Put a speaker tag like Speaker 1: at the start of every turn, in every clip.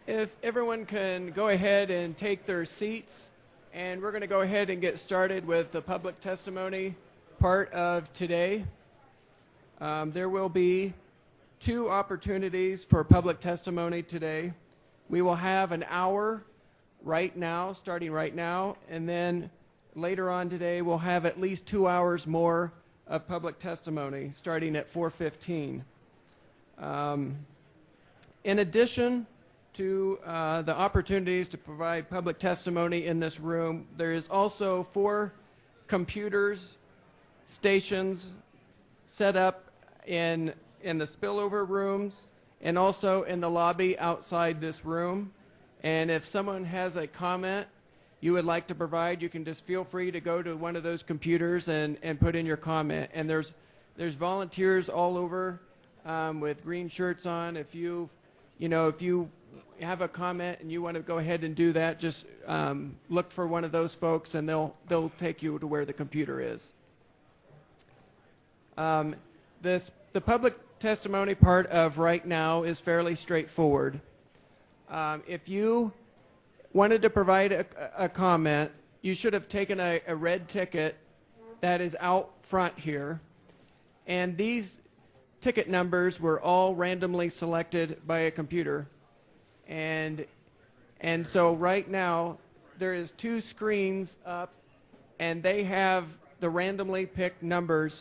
Speaker 1: If everyone can go ahead and take their seats, and we're going to go ahead and get started with the public testimony part of today. There will be two opportunities for public testimony today. We will have an hour right now, starting right now, and then later on today we'll have at least 2 hours more of public testimony, starting at 4:15. In addition to the opportunities to provide public testimony in this room, there is also 4 computers stations set up in the spillover rooms and also in the lobby outside this room. And if someone has a comment you would like to provide, you can just feel free to go to one of those computers and put in your comment. And there's volunteers all over with green shirts on. If you have a comment and you want to go ahead and do that, just look for one of those folks and they'll take you to where the computer is. The public testimony part of right now is fairly straightforward. If you wanted to provide a comment, you should have taken a red ticket that is out front here. And these ticket numbers were all randomly selected by a computer. And so right now there is 2 screens up, and they have the randomly picked numbers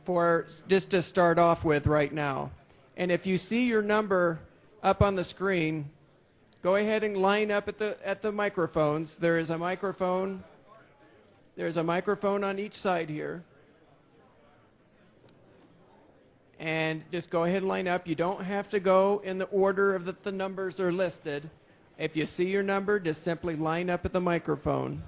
Speaker 1: for just to start off with right now. And if you see your number up on the screen, go ahead and line up at the microphones. There is a microphone. There's a microphone on each side here. And just go ahead and line up. You don't have to go in the order of that the numbers are listed. If you see your number, just simply line up at the microphone.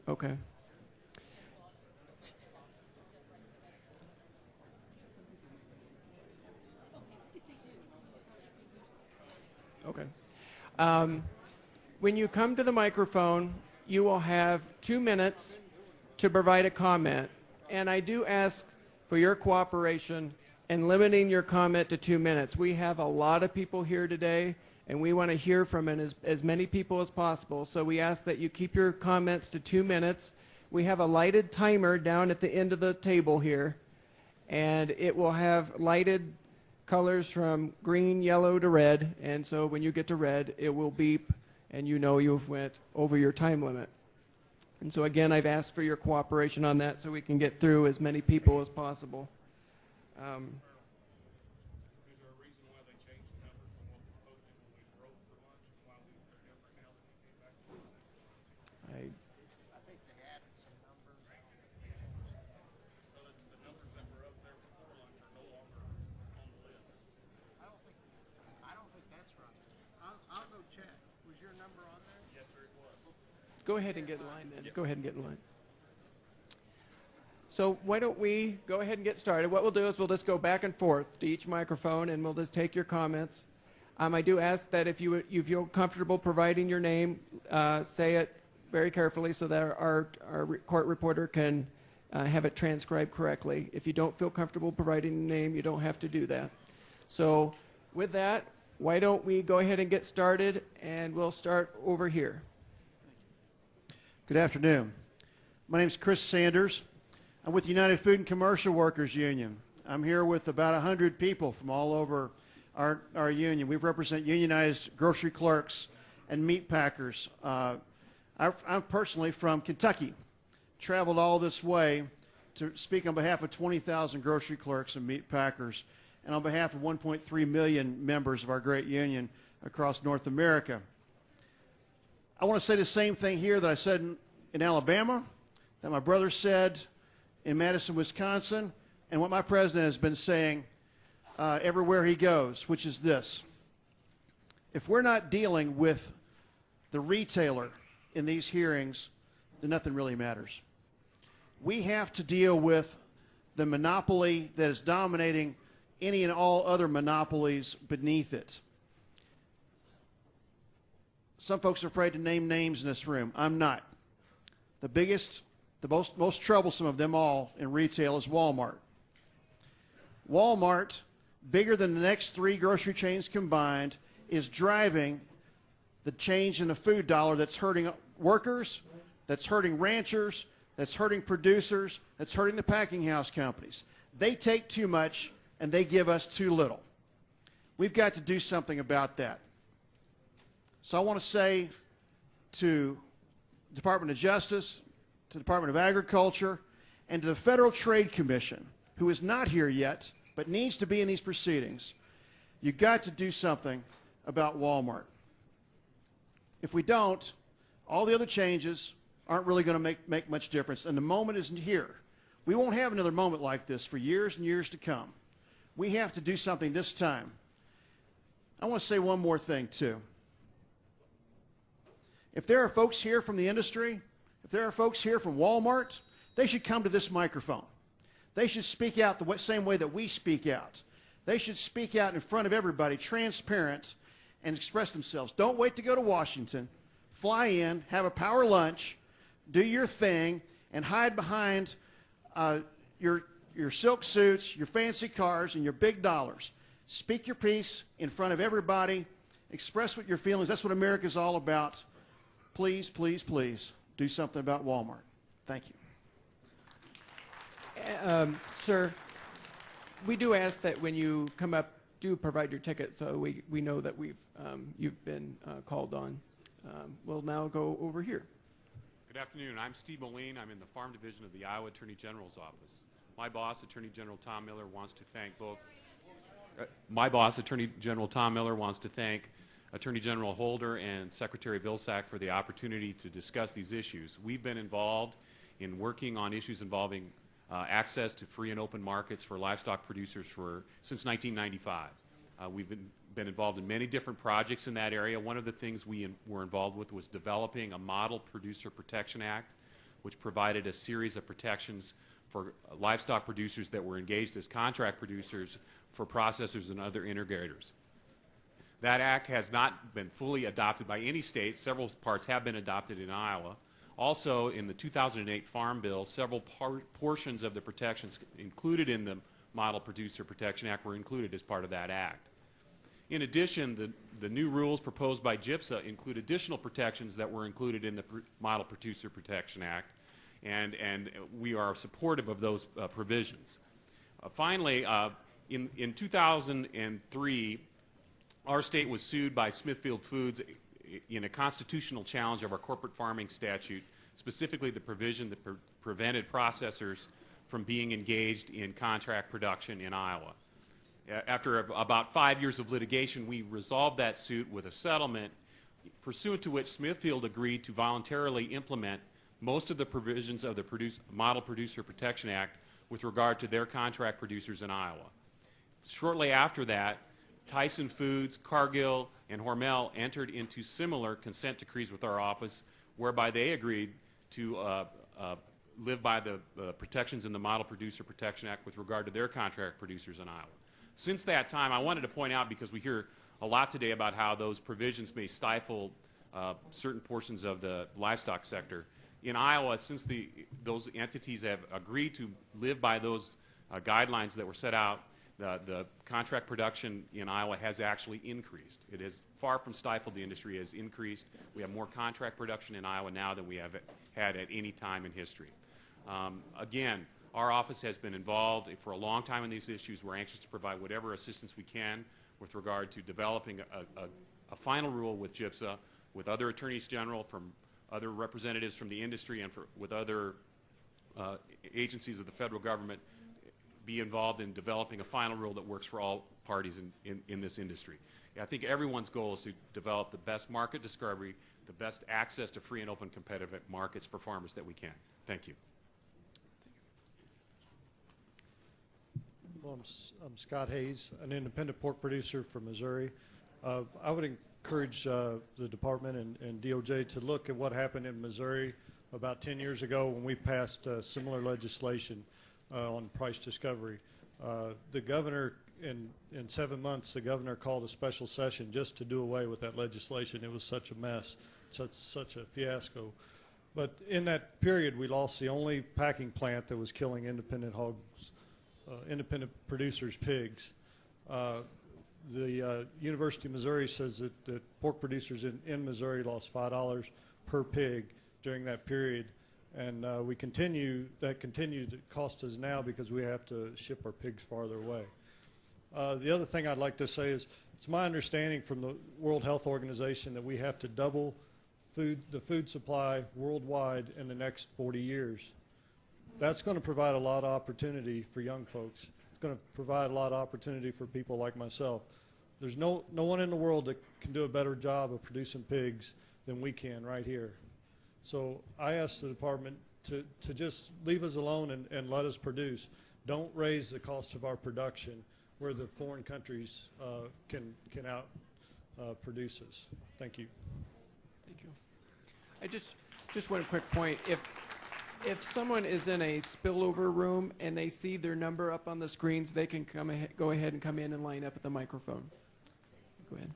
Speaker 1: Okay. Okay. When you come to the microphone, you will have 2 minutes to provide a comment. And I do ask for your cooperation in limiting your comment to 2 minutes. We have a lot of people here today, and we want to hear from as many people as possible. So we ask that you keep your comments to 2 minutes. We have a lighted timer down at the end of the table here, and it will have lighted colors from green, yellow to red, and so when you get to red, it will beep, and you know you've went over your time limit. And so again, I've asked for your cooperation on that so we can get through as many people as possible.
Speaker 2: Is there a reason why they changed the numbers from what was posted when we broke for lunch and why we were different now than we came back to it?
Speaker 3: I think they added some numbers.
Speaker 2: So the numbers that were up there before lunch are no longer on the list.
Speaker 3: I don't think that's right. I'll go check. Was your number on there?
Speaker 2: Yes, sir, it was.
Speaker 1: Go ahead and get in line then. Yep. Go ahead and get in line. So why don't we go ahead and get started. What we'll do is we'll just go back and forth to each microphone, and we'll just take your comments. I do ask that if you feel comfortable providing your name, say it very carefully so that our court reporter can have it transcribed correctly. If you don't feel comfortable providing your name, you don't have to do that. So with that, why don't we go ahead and get started, and we'll start over here.
Speaker 4: Good afternoon. My name is Chris Sanders. I'm with the United Food and Commercial Workers Union. I'm here with about 100 people from all over our union. We represent unionized grocery clerks and meat packers. I'm personally from Kentucky. Traveled all this way to speak on behalf of 20,000 grocery clerks and meat packers and on behalf of 1.3 million members of our great union across North America. I want to say the same thing here that I said in Alabama, that my brother said in Madison, Wisconsin, and what my president has been saying everywhere he goes, which is this. If we're not dealing with the retailer in these hearings, then nothing really matters. We have to deal with the monopoly that is dominating any and all other monopolies beneath it. some folks are afraid to name names in this room. I'm not. The biggest, the most troublesome of them all in retail is Walmart. Walmart, bigger than the next 3 grocery chains combined, is driving the change in the food dollar that's hurting workers, that's hurting ranchers, that's hurting producers, that's hurting the packing house companies. They take too much and they give us too little. We've got to do something about that. So I want to say to the Department of Justice, to the Department of Agriculture, and to the Federal Trade Commission, who is not here yet but needs to be in these proceedings, you've got to do something about Walmart. If we don't, all the other changes aren't really going to make much difference, and the moment isn't here. We won't have another moment like this for years and years to come. We have to do something this time. I want to say one more thing, too. If there are folks here from the industry, if there are folks here from Walmart, they should come to this microphone. They should speak out the same way that we speak out. They should speak out in front of everybody, transparent, and express themselves. Don't wait to go to Washington. Fly in, have a power lunch, do your thing, and hide behind your silk suits, your fancy cars, and your big dollars. Speak your piece in front of everybody. Express what you're feeling. That's what America's all about. Please, please, please do something about Walmart. Thank you.
Speaker 1: Sir, we do ask that when you come up, do provide your ticket so we know that you've been called on. We'll now go over here.
Speaker 5: Good afternoon. I'm Steve Moline. I'm in the Farm Division of the Iowa Attorney General's office. My boss, Attorney General Tom Miller, wants to thank Attorney General Holder and Secretary Vilsack for the opportunity to discuss these issues. We've been involved in working on issues involving access to free and open markets for livestock producers since 1995. We've been involved in many different projects in that area. One of the things we were involved with was developing a Model Producer Protection Act, which provided a series of protections for livestock producers that were engaged as contract producers for processors and other integrators. That act has not been fully adopted by any state. Several parts have been adopted in Iowa. Also, in the 2008 Farm Bill, several portions of the protections included in the Model Producer Protection Act were included as part of that act. In addition, the new rules proposed by GIPSA include additional protections that were included in the Model Producer Protection Act, and we are supportive of those provisions. Finally, in 2003, our state was sued by Smithfield Foods in a constitutional challenge of our corporate farming statute, specifically the provision that prevented processors from being engaged in contract production in Iowa. After about 5 years of litigation, we resolved that suit with a settlement pursuant to which Smithfield agreed to voluntarily implement most of the provisions of the Model Producer Protection Act with regard to their contract producers in Iowa. Shortly after that, Tyson Foods, Cargill, and Hormel entered into similar consent decrees with our office, whereby they agreed to live by the protections in the Model Producer Protection Act with regard to their contract producers in Iowa. Since that time, I wanted to point out, because we hear a lot today about how those provisions may stifle certain portions of the livestock sector. In Iowa, since those entities have agreed to live by those guidelines that were set out, the contract production in Iowa has actually increased. It has far from stifled the industry, has increased. We have more contract production in Iowa now than we have had at any time in history. Again, our office has been involved for a long time in these issues. We're anxious to provide whatever assistance we can with regard to developing a final rule with GIPSA, with other attorneys general, from other representatives from the industry, and with other agencies of the federal government, be involved in developing a final rule that works for all parties in this industry. I think everyone's goal is to develop the best market discovery, the best access to free and open competitive markets for farmers that we can. Thank you.
Speaker 6: Well, I'm Scott Hayes, an independent pork producer from Missouri. I would encourage the department and DOJ to look at what happened in Missouri about 10 years ago when we passed similar legislation on price discovery. The governor in 7 months, the governor called a special session just to do away with that legislation. It was such a mess, such a fiasco. But in that period, we lost the only packing plant that was killing independent hogs, independent producers' pigs. The University of Missouri says that pork producers in Missouri lost $5 per pig during that period, and that continues to cost us now because we have to ship our pigs farther away. The other thing I'd like to say is it's my understanding from the World Health Organization that we have to double the food supply worldwide in the next 40 years. That's going to provide a lot of opportunity for young folks. It's going to provide a lot of opportunity for people like myself. There's no one in the world that can do a better job of producing pigs than we can right here. So I asked the department to just leave us alone and let us produce. Don't raise the cost of our production where the foreign countries can out produce us. Thank you.
Speaker 1: Thank you. I just one quick point. If someone is in a spillover room and they see their number up on the screens, they can go ahead and come in and line up at the microphone. Go ahead.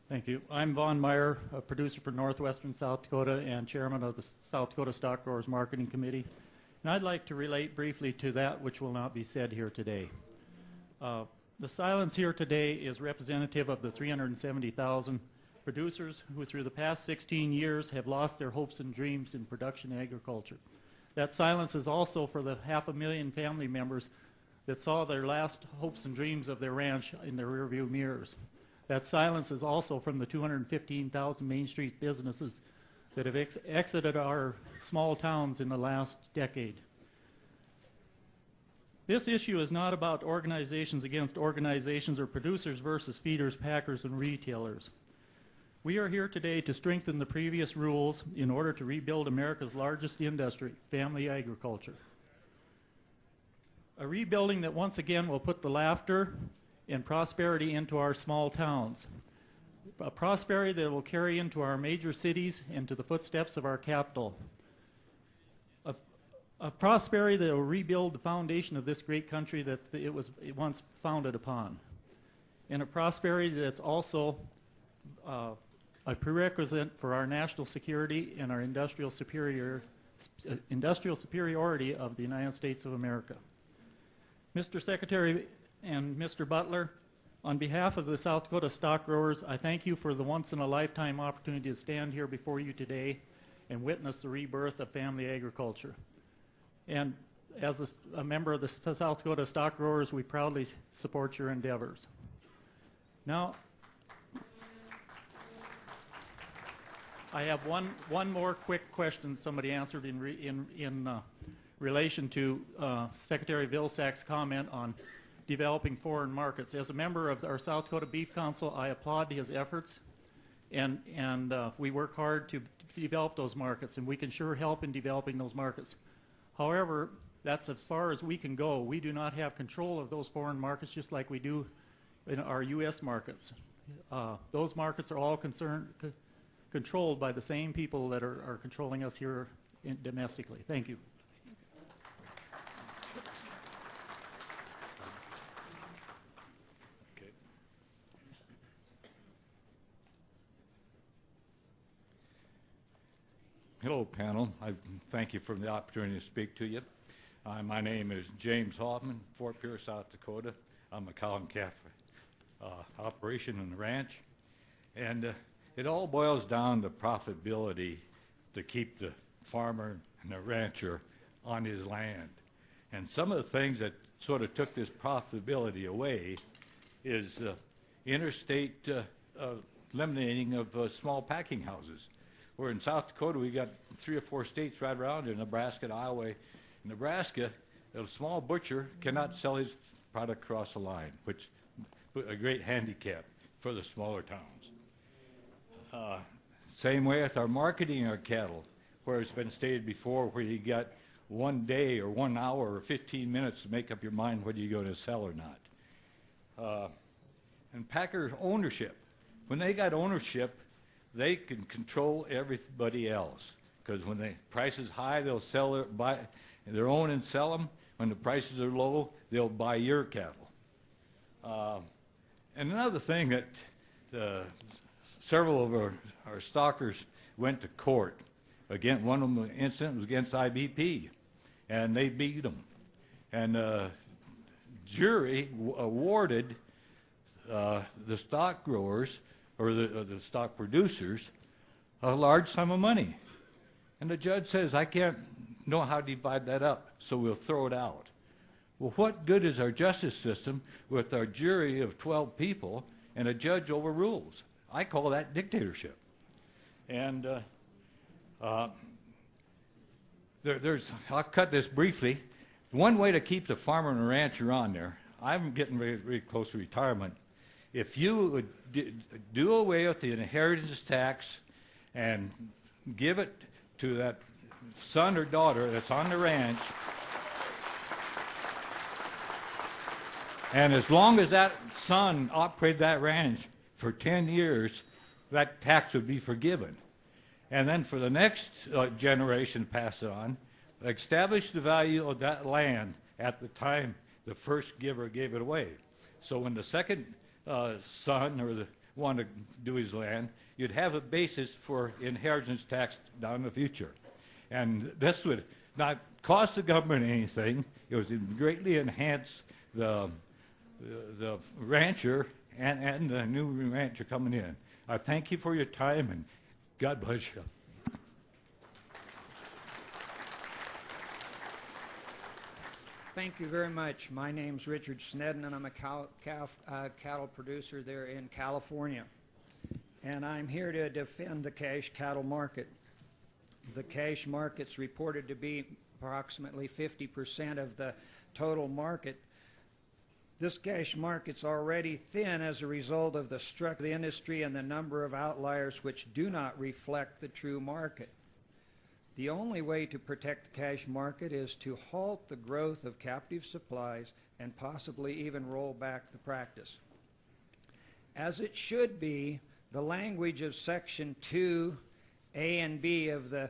Speaker 7: Thank you. I'm Vaughn Meyer, a producer for Northwestern South Dakota and chairman of the South Dakota Stock Growers Marketing Committee. And I'd like to relate briefly to that which will not be said here today. The silence here today is representative of the 370,000 producers who through the past 16 years have lost their hopes and dreams in production agriculture. That silence is also for the 500,000 family members that saw their last hopes and dreams of their ranch in their rearview mirrors. That silence is also from the 215,000 Main Street businesses that have exited our small towns in the last decade. This issue is not about organizations against organizations or producers versus feeders, packers, and retailers. We are here today to strengthen the previous rules in order to rebuild America's largest industry, family agriculture. A rebuilding that once again will put the laughter and prosperity into our small towns. A prosperity that will carry into our major cities and to the footsteps of our capital. A prosperity that will rebuild the foundation of this great country that it was once founded upon. And a prosperity that's also a prerequisite for our national security and our industrial superiority of the United States of America. Mr. Secretary and Mr. Butler, on behalf of the South Dakota stock growers, I thank you for the once-in-a-lifetime opportunity to stand here before you today and witness the rebirth of family agriculture. And as a member of the South Dakota stock growers, we proudly support your endeavors. Now, I have one more quick question somebody answered in relation to Secretary Vilsack's comment on developing foreign markets. As a member of our South Dakota Beef Council, I applaud his efforts, and we work hard to develop those markets, and we can sure help in developing those markets. However, that's as far as we can go. We do not have control of those foreign markets just like we do in our U.S. markets. Those markets are all controlled by the same people that are controlling us here domestically. Thank you.
Speaker 8: Hello, panel. I thank you for the opportunity to speak to you. My name is James Hoffman, Fort Pierce, South Dakota. I'm a cow and calf operation on the ranch. And it all boils down to profitability to keep the farmer and the rancher on his land. And some of the things that sort of took this profitability away is interstate eliminating of small packing houses. Where in South Dakota we got 3 or 4 states right around here, Nebraska and Iowa. In Nebraska, a small butcher cannot sell his product across the line, which is a great handicap for the smaller towns. Same way with our marketing our cattle, where it's been stated before, where you got 1 day or 1 hour or 15 minutes to make up your mind whether you're going to sell or not. And packer ownership. When they got ownership, they can control everybody else, because when the price is high, they'll buy their own and sell them. When the prices are low, they'll buy your cattle. And another thing that several of our stockers went to court. Again, one of them incident was against IBP, and they beat them. And jury awarded the stock growers or the stock producers a large sum of money. And the judge says, I can't know how to divide that up, so we'll throw it out. Well, what good is our justice system with our jury of 12 people and a judge overrules? I call that dictatorship. And I'll cut this briefly. One way to keep the farmer and the rancher on there, I'm getting very close to retirement. If you would do away with the inheritance tax and give it to that son or daughter that's on the ranch, and as long as that son operated that ranch for 10 years, that tax would be forgiven. And then for the next generation, pass it on, establish the value of that land at the time the first giver gave it away. So when the second son or the one to do his land, you'd have a basis for inheritance tax down in the future. And this would not cost the government anything. It would greatly enhance the rancher and the new rancher coming in. I thank you for your time, and God bless you.
Speaker 3: Thank you very much. My name's Richard Snedden, and I'm a cattle producer there in California. And I'm here to defend the cash cattle market. The cash market's reported to be approximately 50% of the total market. This cash market's already thin as a result of the structure of the industry and the number of outliers which do not reflect the true market. The only way to protect the cash market is to halt the growth of captive supplies and possibly even roll back the practice. As it should be, the language of Section 2A and B of the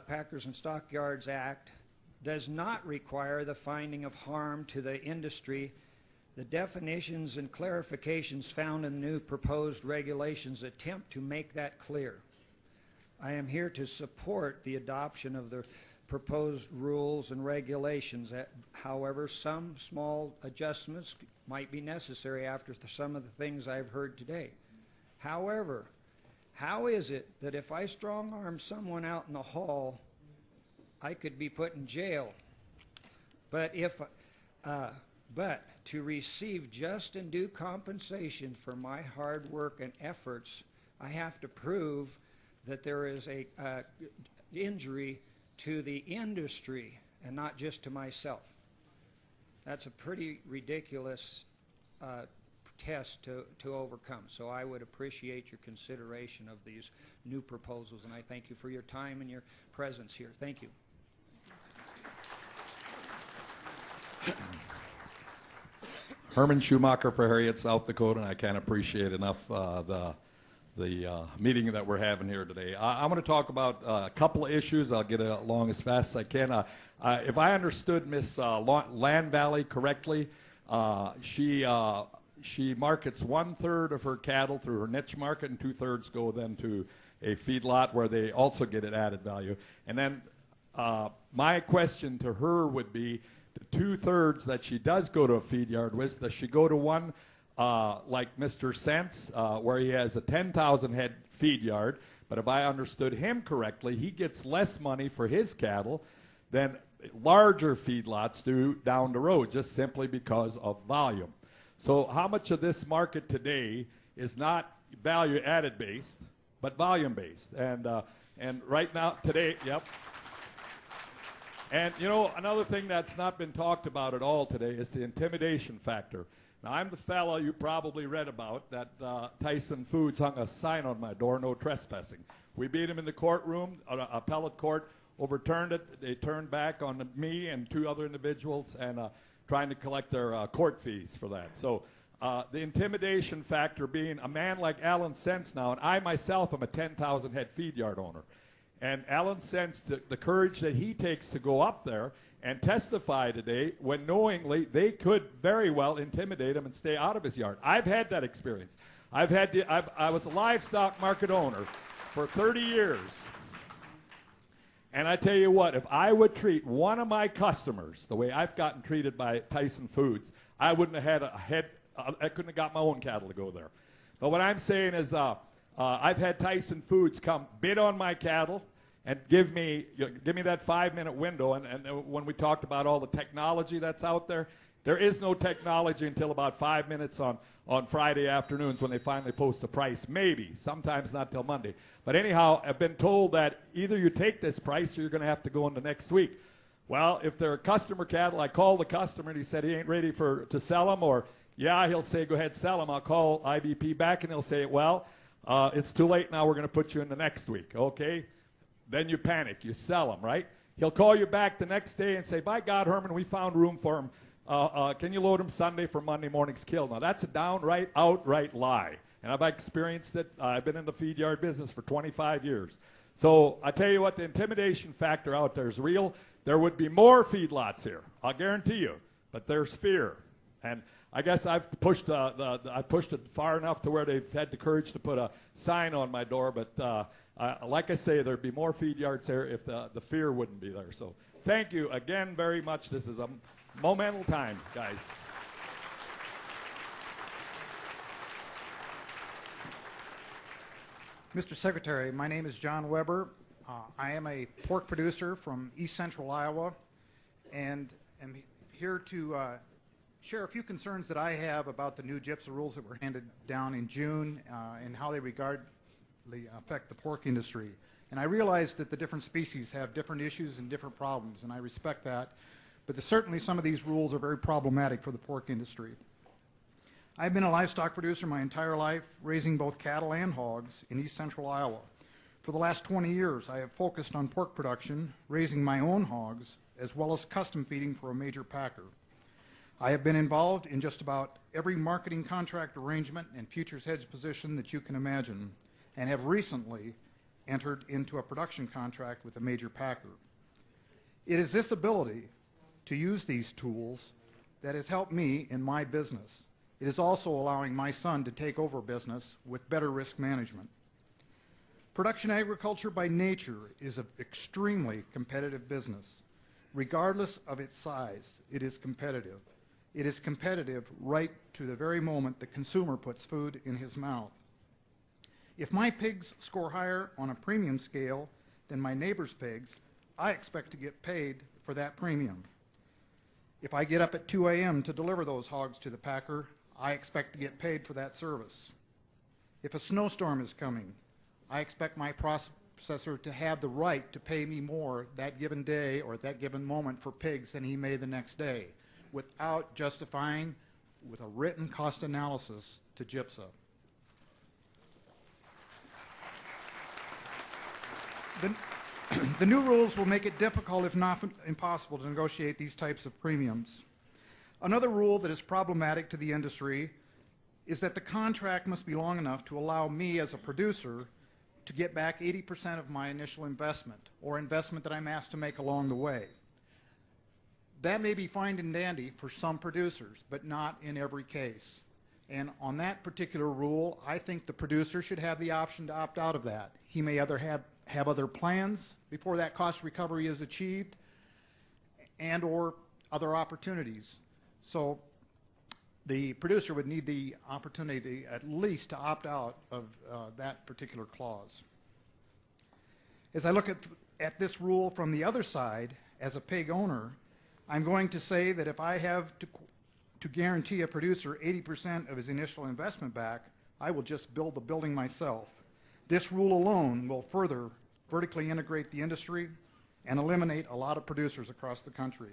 Speaker 3: Packers and Stockyards Act does not require the finding of harm to the industry. The definitions and clarifications found in the new proposed regulations attempt to make that clear. I am here to support the adoption of the proposed rules and regulations. However, some small adjustments might be necessary after some of the things I've heard today. However, how is it that if I strong-arm someone out in the hall, I could be put in jail? But to receive just and due compensation for my hard work and efforts, I have to prove that there is a injury to the industry and not just to myself. That's a pretty ridiculous test to overcome. So I would appreciate your consideration of these new proposals, and I thank you for your time and your presence here. Thank you.
Speaker 9: Herman Schumacher for Harriet, South Dakota, and I can't appreciate enough the meeting that we're having here today. I'm going to talk about a couple of issues. I'll get along as fast as I can. If I understood Miss Land Valley correctly, she markets 1/3 of her cattle through her niche market, and 2/3 go then to a feedlot where they also get an added value. And then my question to her would be, the 2/3 that she does go to a feed yard with, does she go to one like Mr. Sense, where he has a 10,000 head feed yard, but if I understood him correctly, he gets less money for his cattle than larger feedlots do down the road, just simply because of volume. So how much of this market today is not value added based, but volume based? And right now, today, yep. And you know, another thing that's not been talked about at all today is the intimidation factor. Now, I'm the fellow you probably read about that Tyson Foods hung a sign on my door, no trespassing. We beat him in the courtroom, appellate court overturned it. They turned back on me and 2 other individuals and trying to collect their court fees for that. So the intimidation factor being a man like Alan Sense now, and I myself am a 10,000 head feed yard owner. And Alan sensed the courage that he takes to go up there and testify today when knowingly they could very well intimidate him and stay out of his yard. I've had that experience. I was a livestock market owner for 30 years. And I tell you what, if I would treat one of my customers the way I've gotten treated by Tyson Foods, I wouldn't have had I couldn't have got my own cattle to go there. But what I'm saying is I've had Tyson Foods come bid on my cattle and give me that 5-minute window. And when we talked about all the technology that's out there, there is no technology until about 5 minutes on Friday afternoons when they finally post the price. Maybe. Sometimes not till Monday. But anyhow, I've been told that either you take this price or you're going to have to go into next week. Well, if they're customer cattle, I call the customer and he said he ain't ready to sell them, or yeah, he'll say go ahead, sell them. I'll call IBP back and he'll say, well, it's too late now, we're going to put you in the next week. Okay? Then you panic, you sell them, right? He'll call you back the next day and say, by God, Herman, we found room for him. Can you load him Sunday for Monday morning's kill? Now, that's a downright, outright lie. And I've experienced it. I've been in the feed yard business for 25 years. So I tell you what, the intimidation factor out there is real. There would be more feedlots here, I'll guarantee you. But there's fear. And I guess I've pushed I pushed it far enough to where they've had the courage to put a sign on my door. But like I say, there'd be more feed yards there if the fear wouldn't be there. So thank you again very much. This is a momental time, guys.
Speaker 10: Mr. Secretary, my name is John Weber. I am a pork producer from East Central Iowa, and am here to share a few concerns that I have about the new GIPSA rules that were handed down in June and how they affect the pork industry. And I realize that the different species have different issues and different problems, and I respect that, but certainly some of these rules are very problematic for the pork industry. I've been a livestock producer my entire life, raising both cattle and hogs in East Central Iowa. For the last 20 years, I have focused on pork production, raising my own hogs, as well as custom feeding for a major packer. I have been involved in just about every marketing contract arrangement and futures hedge position that you can imagine, and have recently entered into a production contract with a major packer. It is this ability to use these tools that has helped me in my business. It is also allowing my son to take over business with better risk management. Production agriculture by nature is an extremely competitive business. Regardless of its size, it is competitive. It is competitive right to the very moment the consumer puts food in his mouth. If my pigs score higher on a premium scale than my neighbor's pigs, I expect to get paid for that premium. If I get up at 2 a.m. to deliver those hogs to the packer, I expect to get paid for that service. If a snowstorm is coming, I expect my processor to have the right to pay me more that given day or at that given moment for pigs than he may the next day, without justifying with a written cost analysis to GIPSA. The new rules will make it difficult, if not impossible, to negotiate these types of premiums. Another rule that is problematic to the industry is that the contract must be long enough to allow me as a producer to get back 80% of my initial investment, or investment that I'm asked to make along the way. That may be fine and dandy for some producers, but not in every case. And on that particular rule, I think the producer should have the option to opt out of that. He may either have other plans before that cost recovery is achieved, and or other opportunities. So the producer would need the opportunity at least to opt out of that particular clause. As I look at this rule from the other side, as a pig owner, I'm going to say that if I have to guarantee a producer 80% of his initial investment back, I will just build the building myself. This rule alone will further vertically integrate the industry and eliminate a lot of producers across the country.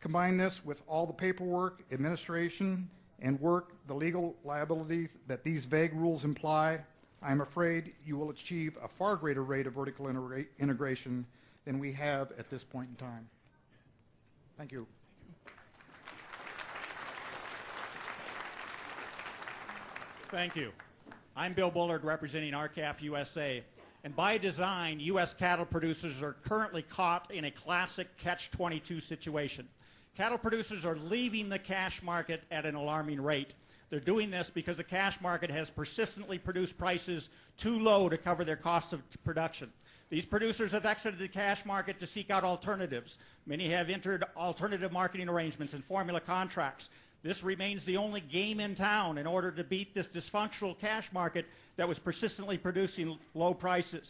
Speaker 10: Combine this with all the paperwork, administration, and work, the legal liabilities that these vague rules imply, I'm afraid you will achieve a far greater rate of vertical integration than we have at this point in time. Thank you.
Speaker 11: Thank you. I'm Bill Bullard representing RCAF USA. And by design, U.S. cattle producers are currently caught in a classic catch-22 situation. Cattle producers are leaving the cash market at an alarming rate. They're doing this because the cash market has persistently produced prices too low to cover their costs of production. These producers have exited the cash market to seek out alternatives. Many have entered alternative marketing arrangements and formula contracts. This remains the only game in town in order to beat this dysfunctional cash market that was persistently producing low prices.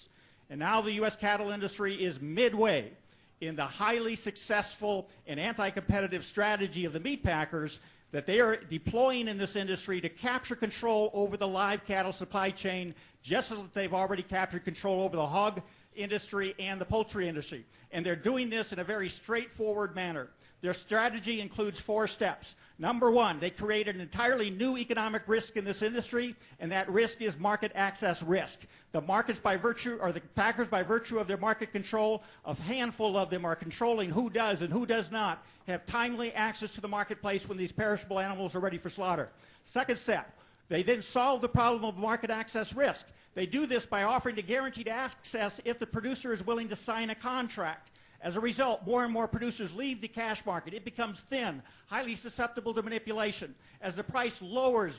Speaker 11: And now the U.S. cattle industry is midway in the highly successful and anti-competitive strategy of the meat packers that they are deploying in this industry to capture control over the live cattle supply chain, just as they've already captured control over the hog industry and the poultry industry. And they're doing this in a very straightforward manner. Their strategy includes 4 steps. Number 1, they create an entirely new economic risk in this industry, and that risk is market access risk. The markets by virtue, or the packers by virtue of their market control, a handful of them are controlling who does and who does not have timely access to the marketplace when these perishable animals are ready for slaughter. Second step, they then solve the problem of market access risk. They do this by offering to guaranteed access if the producer is willing to sign a contract. As a result, more and more producers leave the cash market. It becomes thin, highly susceptible to manipulation. As the price lowers,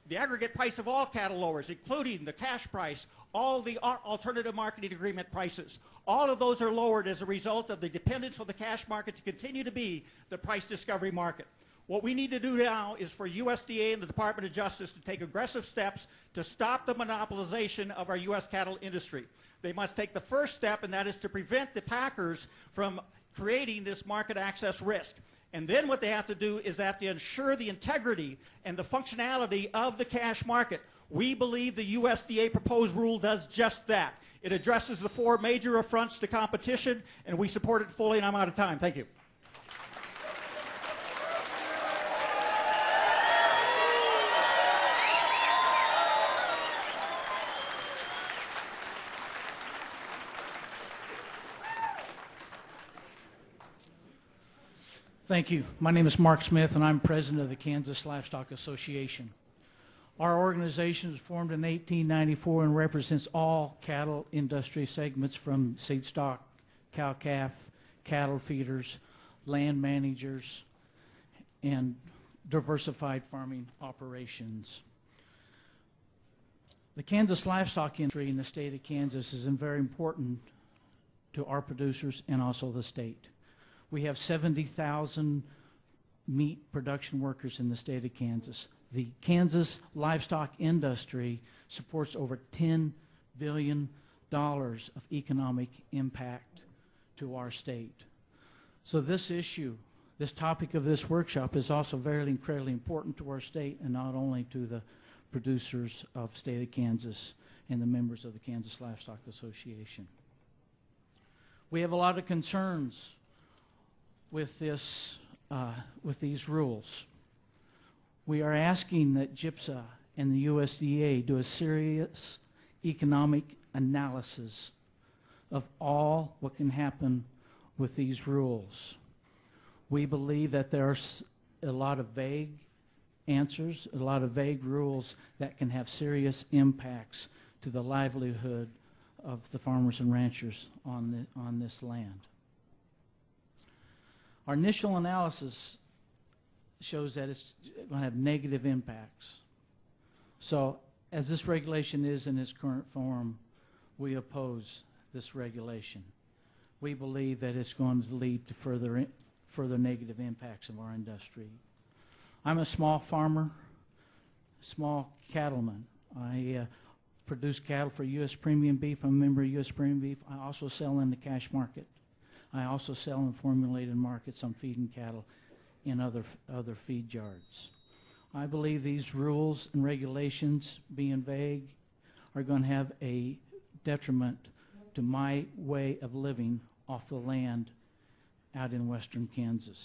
Speaker 11: the aggregate price of all cattle lowers, including the cash price, all the alternative marketing agreement prices. All of those are lowered as a result of the dependence on the cash market to continue to be the price discovery market. What we need to do now is for USDA and the Department of Justice to take aggressive steps to stop the monopolization of our U.S. cattle industry. They must take the first step, and that is to prevent the packers from creating this market access risk. And then what they have to do is they have to ensure the integrity and the functionality of the cash market. We believe the USDA proposed rule does just that. It addresses the 4 major affronts to competition, and we support it fully, and I'm out of time. Thank you.
Speaker 12: Thank you. My name is Mark Smith, and I'm president of the Kansas Livestock Association. Our organization was formed in 1894 and represents all cattle industry segments from seed stock, cow-calf, cattle feeders, land managers, and diversified farming operations. The Kansas livestock industry in the state of Kansas is very important to our producers and also the state. We have 70,000 meat production workers in the state of Kansas. The Kansas livestock industry supports over $10 billion of economic impact to our state. So this issue, this topic of this workshop is also very incredibly important to our state, and not only to the producers of the state of Kansas and the members of the Kansas Livestock Association. We have a lot of concerns with these rules. We are asking that GIPSA and the USDA do a serious economic analysis of all what can happen with these rules. We believe that there are a lot of vague answers, a lot of vague rules that can have serious impacts to the livelihood of the farmers and ranchers on this land. Our initial analysis shows that it's going to have negative impacts. So, as this regulation is in its current form, we oppose this regulation. We believe that it's going to lead to further negative impacts of our industry. I'm a small farmer, small cattleman. I produce cattle for U.S. Premium Beef. I'm a member of U.S. Premium Beef. I also sell in the cash market. I also sell in formulated markets. I'm feeding cattle in other feed yards. I believe these rules and regulations, being vague, are going to have a detriment to my way of living off the land out in western Kansas.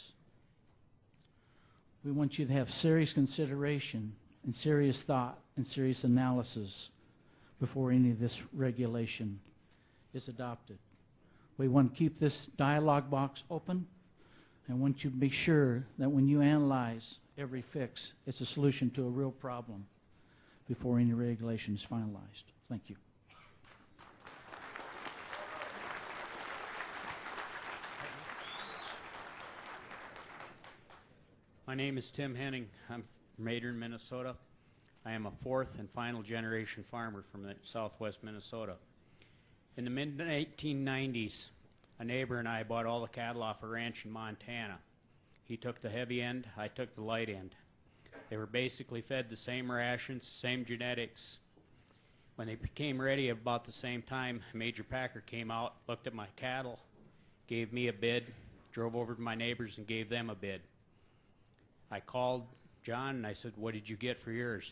Speaker 12: We want you to have serious consideration and serious thought and serious analysis before any of this regulation is adopted. We want to keep this dialogue box open, and want you to be sure that when you analyze every fix, it's a solution to a real problem before any regulation is finalized. Thank you.
Speaker 13: My name is Tim Henning. I'm from Adrian, Minnesota. I am a fourth and final generation farmer from southwest Minnesota. In the mid-1890s, a neighbor and I bought all the cattle off a ranch in Montana. He took the heavy end, I took the light end. They were basically fed the same rations, same genetics. When they became ready about the same time, Major Packer came out, looked at my cattle, gave me a bid, drove over to my neighbors and gave them a bid. I called John and I said, "What did you get for yours?"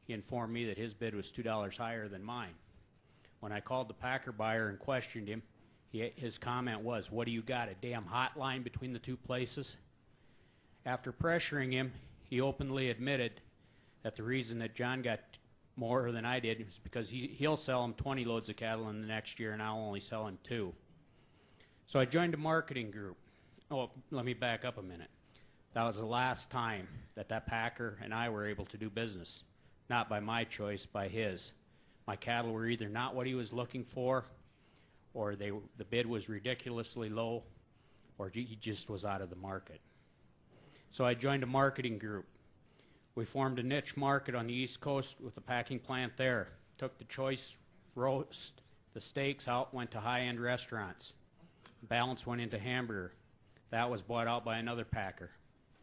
Speaker 13: He informed me that his bid was $2 higher than mine. When I called the Packer buyer and questioned him, his comment was, "What do you got, a damn hotline between the two places?" After pressuring him, he openly admitted that the reason that John got more than I did was because he'll sell him 20 loads of cattle in the next year and I'll only sell him 2. So I joined a marketing group. Oh, let me back up a minute. That was the last time that Packer and I were able to do business. Not by my choice, by his. My cattle were either not what he was looking for, or the bid was ridiculously low, or he just was out of the market. So I joined a marketing group. We formed a niche market on the East Coast with a packing plant there. Took the choice roast, the steaks out, went to high-end restaurants. Balance went into hamburger. That was bought out by another packer.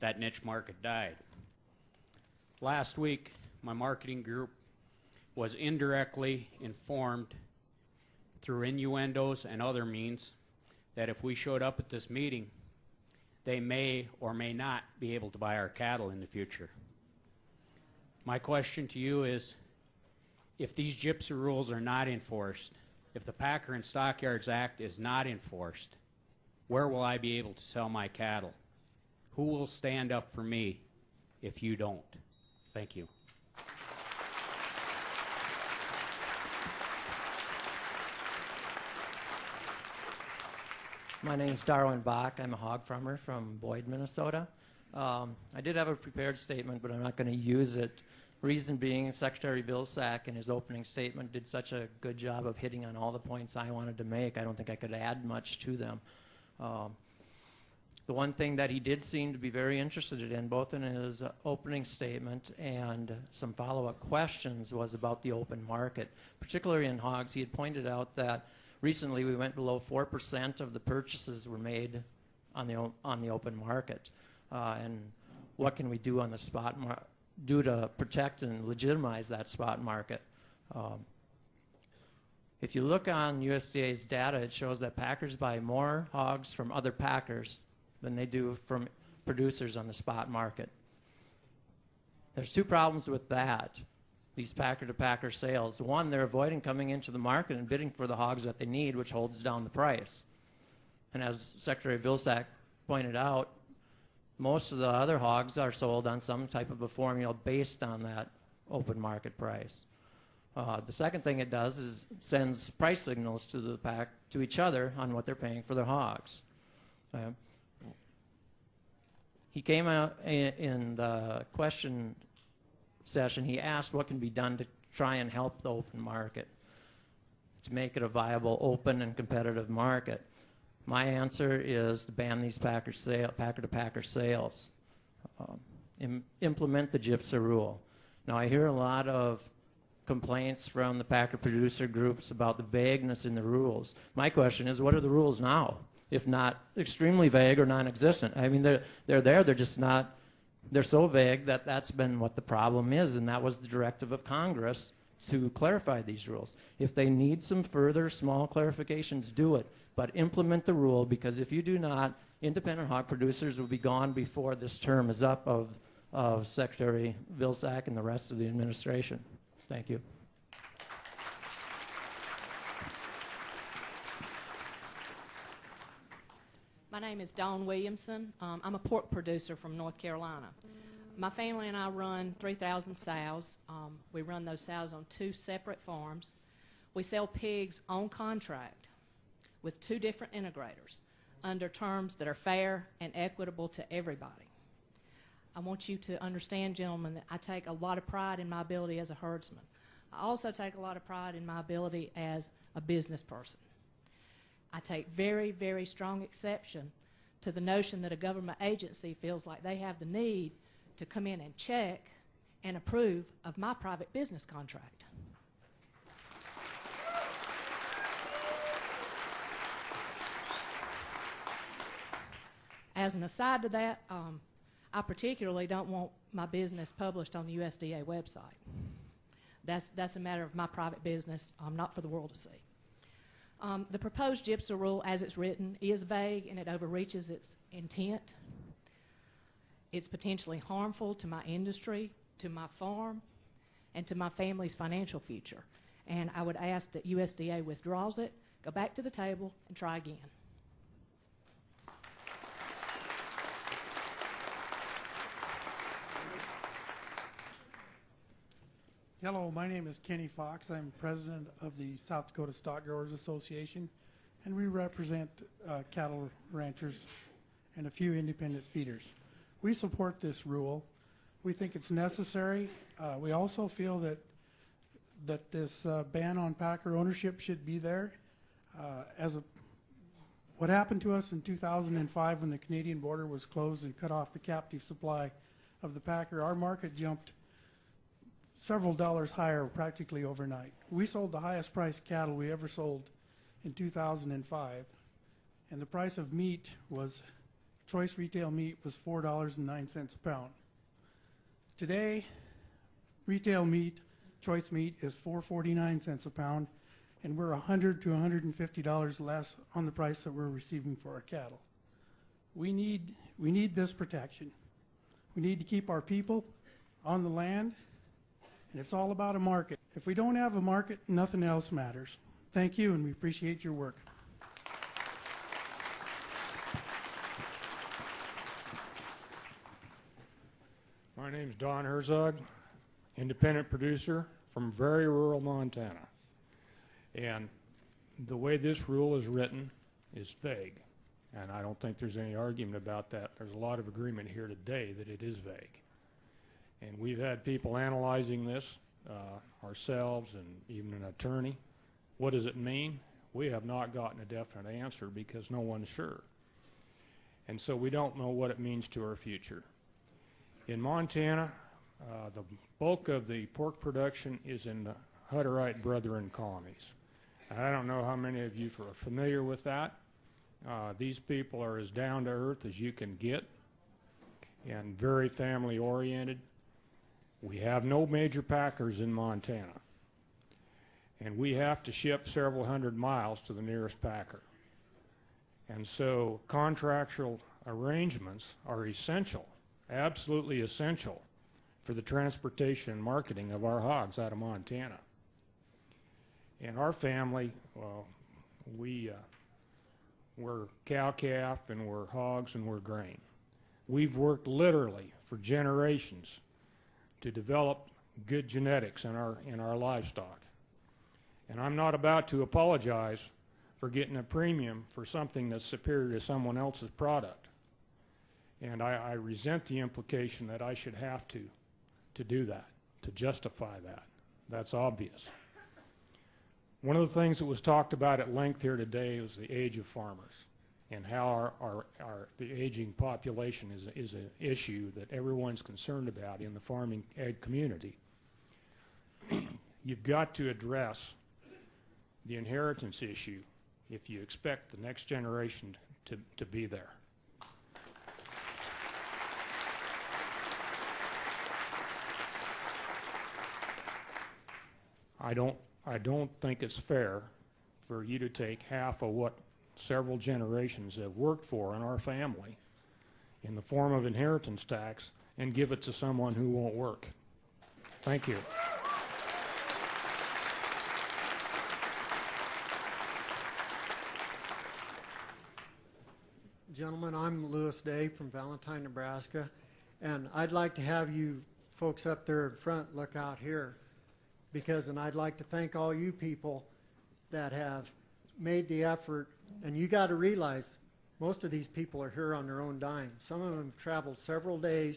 Speaker 13: That niche market died. Last week, my marketing group was indirectly informed through innuendos and other means that if we showed up at this meeting, they may or may not be able to buy our cattle in the future. My question to you is, if these GIPSA rules are not enforced, if the Packer and Stockyards Act is not enforced, where will I be able to sell my cattle? Who will stand up for me if you don't? Thank you.
Speaker 14: My name is Darwin Bach. I'm a hog farmer from Boyd, Minnesota. I did have a prepared statement, but I'm not going to use it. Reason being, Secretary Vilsack in his opening statement did such a good job of hitting on all the points I wanted to make. I don't think I could add much to them. The one thing that he did seem to be very interested in, both in his opening statement and some follow-up questions, was about the open market. Particularly in hogs, he had pointed out that recently we went below 4% of the purchases were made on the open market. And what can we do on the spot market? Do to protect and legitimize that spot market. If you look on USDA's data, it shows that packers buy more hogs from other packers than they do from producers on the spot market. There's two problems with that, these packer-to-packer sales. One, they're avoiding coming into the market and bidding for the hogs that they need, which holds down the price. And as Secretary Vilsack pointed out, most of the other hogs are sold on some type of a formula based on that open market price. The second thing it does is sends price signals to the to each other on what they're paying for their hogs. He came out in the question session, he asked what can be done to try and help the open market, to make it a viable, open, and competitive market. My answer is to ban these packer-to-packer sales. Implement the GIPSA rule. Now, I hear a lot of complaints from the packer producer groups about the vagueness in the rules. My question is, what are the rules now, if not extremely vague or non-existent? I mean, they're there, they're just not, they're so vague that that's been what the problem is, and that was the directive of Congress to clarify these rules. If they need some further small clarifications, do it. But implement the rule, because if you do not, independent hog producers will be gone before this term is up of Secretary Vilsack and the rest of the administration. Thank you.
Speaker 15: My name is Dawn Williamson. I'm a pork producer from North Carolina. My family and I run 3,000 sows. We run those sows on 2 separate farms. We sell pigs on contract with 2 different integrators under terms that are fair and equitable to everybody. I want you to understand, gentlemen, that I take a lot of pride in my ability as a herdsman. I also take a lot of pride in my ability as a business person. I take very, very strong exception to the notion that a government agency feels like they have the need to come in and check and approve of my private business contract. As an aside to that, I particularly don't want my business published on the USDA website. That's a matter of my private business, not for the world to see. The proposed GIPSA rule, as it's written, is vague and it overreaches its intent. It's potentially harmful to my industry, to my farm, and to my family's financial future. And I would ask that USDA withdraws it, go back to the table, and try again.
Speaker 16: Hello, my name is Kenny Fox. I'm president of the South Dakota Stockyards Association, and we represent cattle ranchers and a few independent feeders. We support this rule. We think it's necessary. We also feel that this ban on packer ownership should be there. What happened to us in 2005 when the Canadian border was closed and cut off the captive supply of the packer, our market jumped several dollars higher practically overnight. We sold the highest priced cattle we ever sold in 2005, and the price of meat was, choice retail meat was $4.09 a pound. Today, retail meat, choice meat, is $4.49 a pound, and we're $100 to $150 less on the price that we're receiving for our cattle. We need this protection. We need to keep our people on the land, and it's all about a market. If we don't have a market, nothing else matters. Thank you, and we appreciate your work.
Speaker 17: My name is Don Herzog, independent producer from very rural Montana. And the way this rule is written is vague, and I don't think there's any argument about that. There's a lot of agreement here today that it is vague. And we've had people analyzing this, ourselves and even an attorney. What does it mean? We have not gotten a definite answer because no one's sure. And so we don't know what it means to our future. In Montana, the bulk of the pork production is in the Hutterite Brethren colonies. I don't know how many of you are familiar with that. These people are as down to earth as you can get and very family oriented. We have no major packers in Montana, and we have to ship several hundred miles to the nearest packer. And so contractual arrangements are essential, absolutely essential, for the transportation and marketing of our hogs out of Montana. And our family, well, we're cow-calf, and we're hogs, and we're grain. We've worked literally for generations to develop good genetics in our livestock. And I'm not about to apologize for getting a premium for something that's superior to someone else's product. And I resent the implication that I should have to do that, to justify that. That's obvious. One of the things that was talked about at length here today was the age of farmers and how the aging population is an issue that everyone's concerned about in the farming ag community. You've got to address the inheritance issue if you expect the next generation to be there. I don't think it's fair for you to take half of what several generations have worked for in our family in the form of inheritance tax and give it to someone who won't work. Thank you.
Speaker 18: Gentlemen, I'm Lewis Day from Valentine, Nebraska, and I'd like to have you folks up there in front look out here, and I'd like to thank all you people that have made the effort. And you got to realize most of these people are here on their own dime. Some of them traveled several days.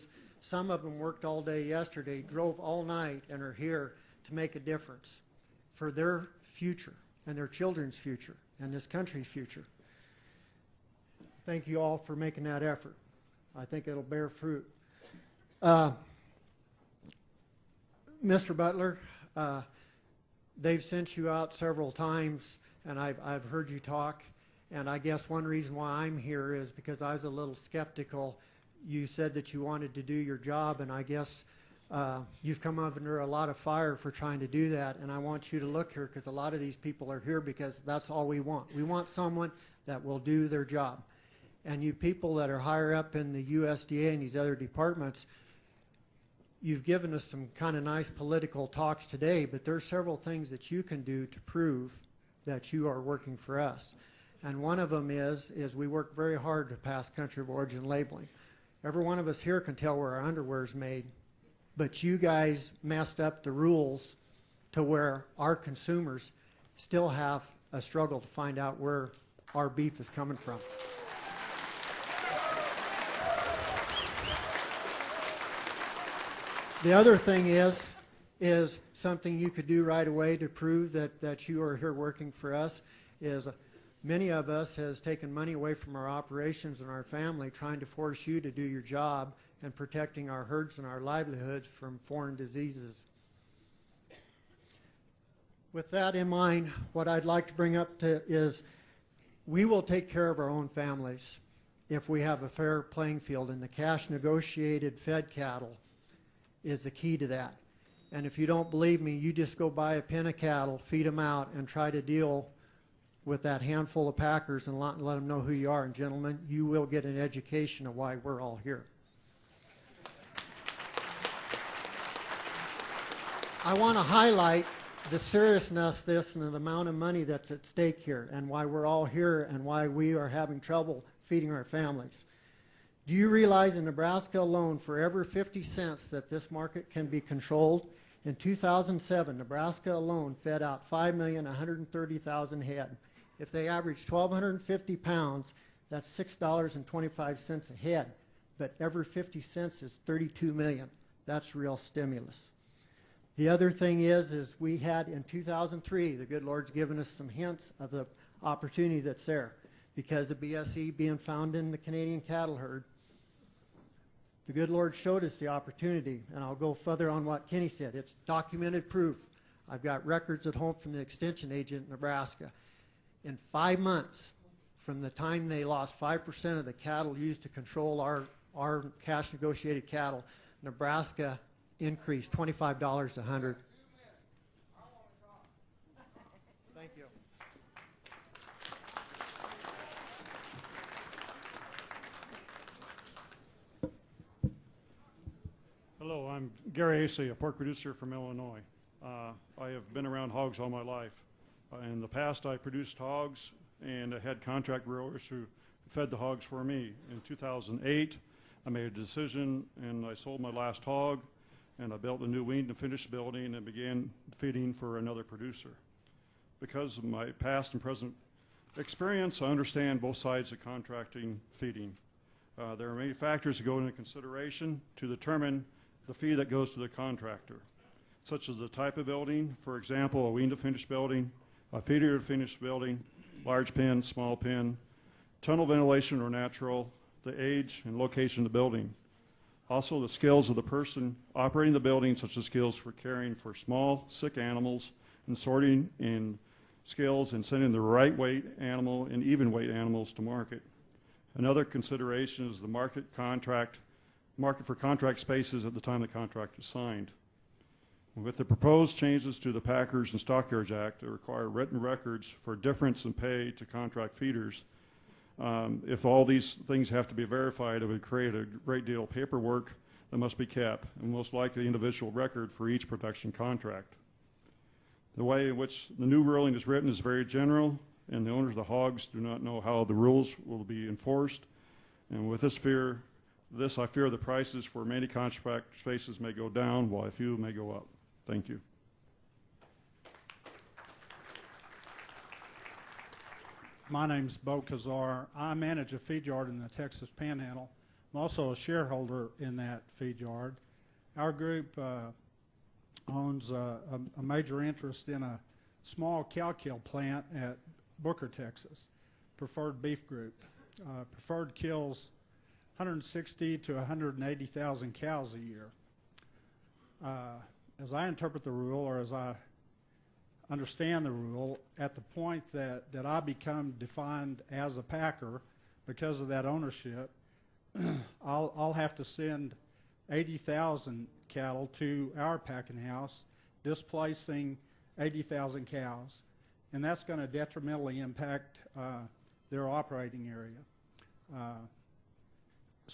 Speaker 18: Some of them worked all day yesterday, drove all night, and are here to make a difference for their future and their children's future and this country's future. Thank you all for making that effort. I think it'll bear fruit. Mr. Butler, they've sent you out several times, and I've heard you talk. And I guess one reason why I'm here is because I was a little skeptical. You said that you wanted to do your job, and I guess you've come under a lot of fire for trying to do that. And I want you to look here, because a lot of these people are here because that's all we want. We want someone that will do their job. And you people that are higher up in the USDA and these other departments, you've given us some kind of nice political talks today, but there's several things that you can do to prove that you are working for us. And one of them is we work very hard to pass country of origin labeling. Every one of us here can tell where our underwear is made, but you guys messed up the rules to where our consumers still have a struggle to find out where our beef is coming from. The other thing is something you could do right away to prove that you are here working for us is many of us has taken money away from our operations and our family trying to force you to do your job and protecting our herds and our livelihoods from foreign diseases. With that in mind, what I'd like to bring up is we will take care of our own families if we have a fair playing field, and the cash negotiated fed cattle is the key to that. And if you don't believe me, you just go buy a pen of cattle, feed them out, and try to deal with that handful of packers and let them know who you are. And gentlemen, you will get an education of why we're all here. I want to highlight the seriousness of this and the amount of money that's at stake here, and why we're all here and why we are having trouble feeding our families. Do you realize in Nebraska alone, for every 50 cents that this market can be controlled, in 2007, Nebraska alone fed out 5,130,000 head. If they average 1,250 pounds, that's $6.25 a head. But every 50 cents is 32 million. That's real stimulus. The other thing is we had in 2003, the good Lord's given us some hints of the opportunity that's there. Because of BSE being found in the Canadian cattle herd, the good Lord showed us the opportunity. And I'll go further on what Kenny said. It's documented proof. I've got records at home from the extension agent in Nebraska. In 5 months, from the time they lost 5% of the cattle used to control our cash negotiated cattle, Nebraska increased $25 a hundred. Thank you.
Speaker 17: Hello, I'm Gary Acey, a pork producer from Illinois. I have been around hogs all my life. In the past, I produced hogs, and I had contract growers who fed the hogs for me. In 2008, I made a decision, and I sold my last hog, and I built a new weaned and finished building and began feeding for another producer. Because of my past and present experience, I understand both sides of contracting feeding. There are many factors that go into consideration to determine the fee that goes to the contractor, such as the type of building, for example, a weaned to finished building, a feeder to finished building, large pen, small pen, tunnel ventilation or natural, the age and location of the building. Also the skills of the person operating the building, such as skills for caring for small, sick animals, and sorting in skills and sending the right weight animal and even weight animals to market. Another consideration is the market for contract spaces at the time the contract is signed. With the proposed changes to the Packers and Stockyards Act that require written records for difference in pay to contract feeders, if all these things have to be verified, it would create a great deal of paperwork that must be kept, and most likely individual record for each production contract. The way in which the new ruling is written is very general, and the owners of the hogs do not know how the rules will be enforced. And with I fear the prices for many contract spaces may go down, while a few may go up. Thank you.
Speaker 19: My name's Bo Kazar. I manage a feed yard in the Texas Panhandle. I'm also a shareholder in that feed yard. Our group owns a major interest in a small cow kill plant at Booker, Texas, Preferred Beef Group. Preferred kills 160 to 180,000 cows a year. As I interpret the rule, or as I understand the rule, at the point that I become defined as a packer because of that ownership, I'll have to send 80,000 cattle to our packing house, displacing 80,000 cows, and that's going to detrimentally impact their operating area.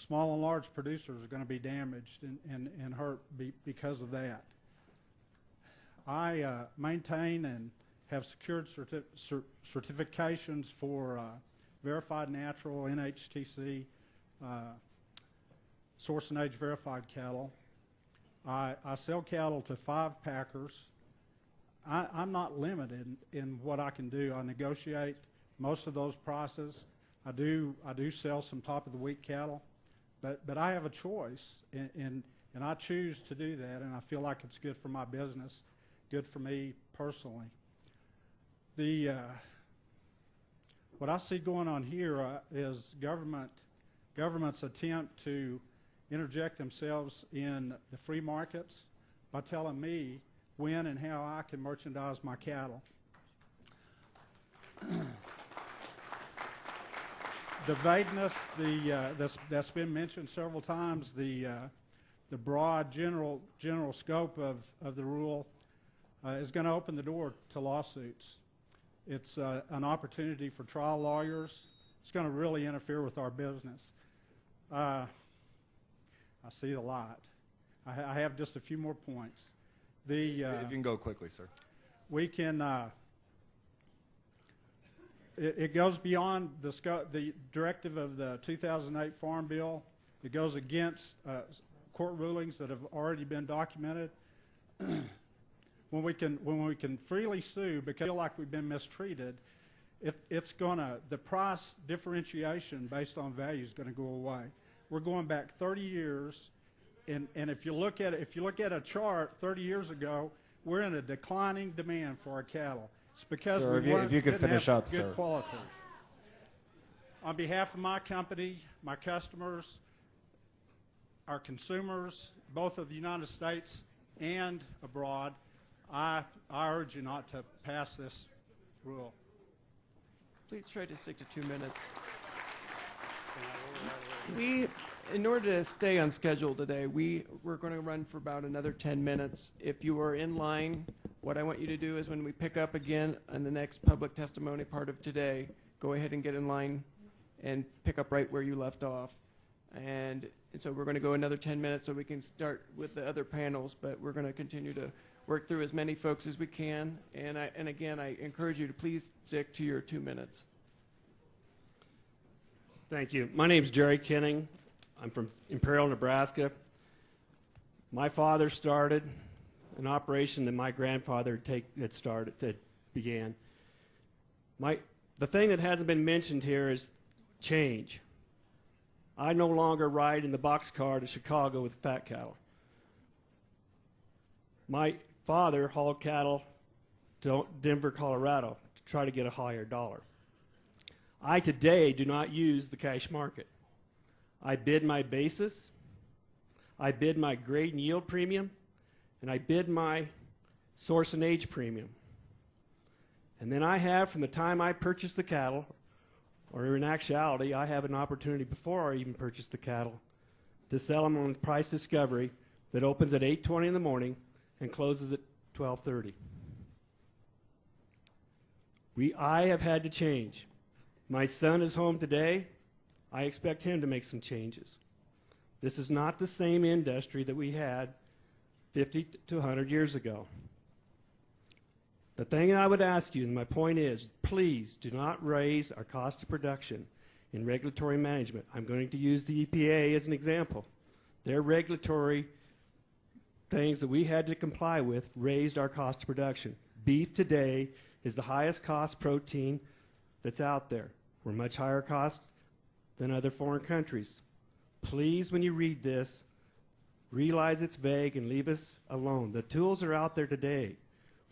Speaker 19: Small and large producers are going to be damaged and hurt because of that. I maintain and have secured certifications for verified natural, NHTC, source and age verified cattle. I sell cattle to 5 packers. I'm not limited in what I can do. I negotiate most of those prices. I do sell some top of the week cattle, but I have a choice, and I choose to do that, and I feel like it's good for my business, good for me personally. What I see going on here is government's attempt to interject themselves in the free markets by telling me when and how I can merchandise my cattle. The vagueness, that's been mentioned several times, the broad general scope of the rule is going to open the door to lawsuits. It's an opportunity for trial lawyers. It's going to really interfere with our business. I see a lot. I have just a few more points. If you
Speaker 9: can go quickly, sir.
Speaker 19: We can. It goes beyond the directive of the 2008 Farm Bill. It goes against court rulings that have already been documented. When we can freely sue because we feel like we've been mistreated, the price differentiation based on value is going to go away. We're going back 30 years, and if you look at a chart 30 years ago, we're in a declining demand for our cattle. It's because
Speaker 9: sir,
Speaker 19: we didn't have good
Speaker 9: sir.
Speaker 19: quality. On behalf of my company, my customers, our consumers, both of the United States and abroad, I urge you not to pass this rule.
Speaker 1: Please try to stick to 2 minutes. In order to stay on schedule today, we're going to run for about another 10 minutes. If you are in line, what I want you to do is when we pick up again on the next public testimony part of today, go ahead and get in line and pick up right where you left off. And so we're going to go another 10 minutes so we can start with the other panels, but we're going to continue to work through as many folks as we can. And again, I encourage you to please stick to your 2 minutes.
Speaker 20: Thank you. My name is Jerry Kenning. I'm from Imperial, Nebraska. My father started an operation that my grandfather began. The thing that hasn't been mentioned here is change. I no longer ride in the boxcar to Chicago with fat cattle. My father hauled cattle to Denver, Colorado to try to get a higher dollar. I today do not use the cash market. I bid my basis, I bid my grade and yield premium, and I bid my source and age premium. And then I have, from the time I purchase the cattle, or in actuality, I have an opportunity before I even purchase the cattle to sell them on price discovery that opens at 8:20 in the morning and closes at 12:30. I have had to change. My son is home today. I expect him to make some changes. This is not the same industry that we had 50 to 100 years ago. The thing I would ask you, and my point is, please do not raise our cost of production in regulatory management. I'm going to use the EPA as an example. Their regulatory things that we had to comply with raised our cost of production. Beef today is the highest cost protein that's out there. We're much higher cost than other foreign countries. Please, when you read this, realize it's vague and leave us alone. The tools are out there today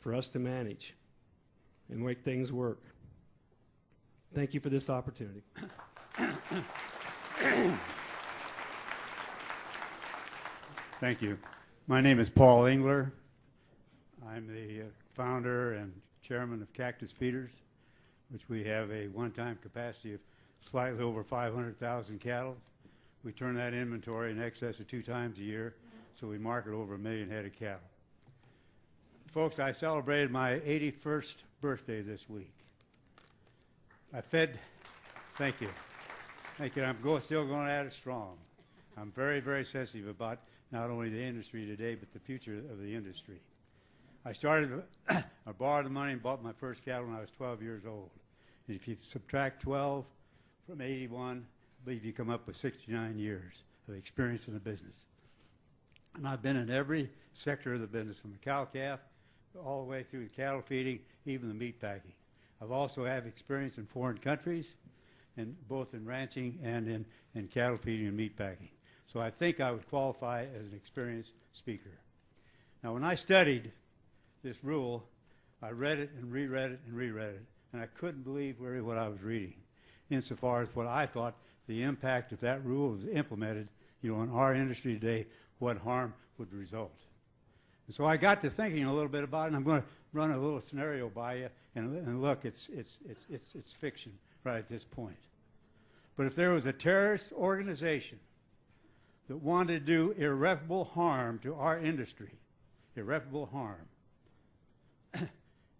Speaker 20: for us to manage and make things work. Thank you for this opportunity.
Speaker 21: Thank you. My name is Paul Engler. I'm the founder and chairman of Cactus Feeders, which we have a one-time capacity of slightly over 500,000 cattle. We turn that inventory in excess of 2 times a year, so we market over 1 million head of cattle. Folks, I celebrated my 81st birthday this week. Thank you. Thank you. I'm still going at it strong. I'm very, very sensitive about not only the industry today, but the future of the industry. I borrowed the money and bought my first cattle when I was 12 years old. And if you subtract 12 from 81, I believe you come up with 69 years of experience in the business. And I've been in every sector of the business, from the cow-calf all the way through the cattle feeding, even the meat packing. I've also had experience in foreign countries, and both in ranching and in cattle feeding and meat packing. So I think I would qualify as an experienced speaker. Now, when I studied this rule, I read it and reread it and reread it, and I couldn't believe really what I was reading, insofar as what I thought the impact if that rule was implemented, in our industry today, what harm would result. And so I got to thinking a little bit about it, and I'm going to run a little scenario by you, and look, it's fiction right at this point. But if there was a terrorist organization that wanted to do irreparable harm to our industry, irreparable harm,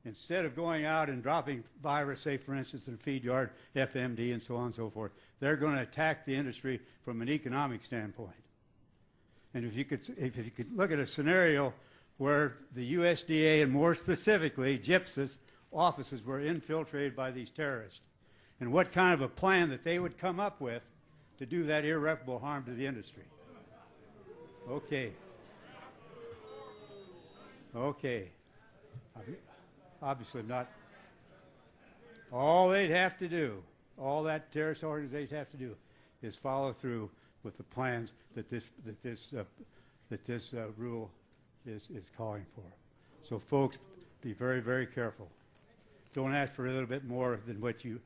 Speaker 21: instead of going out and dropping virus, say for instance in a feed yard, FMD and so on and so forth, they're going to attack the industry from an economic standpoint. And if you could look at a scenario where the USDA and more specifically GIPS's offices were infiltrated by these terrorists, and what kind of a plan that they would come up with to do that irreparable harm to the industry. Okay. Obviously not. All they'd have to do, all that terrorist organization have to do, is follow through with the plans that this rule is calling for. So folks, be very, very careful. Don't ask for a little bit more than what you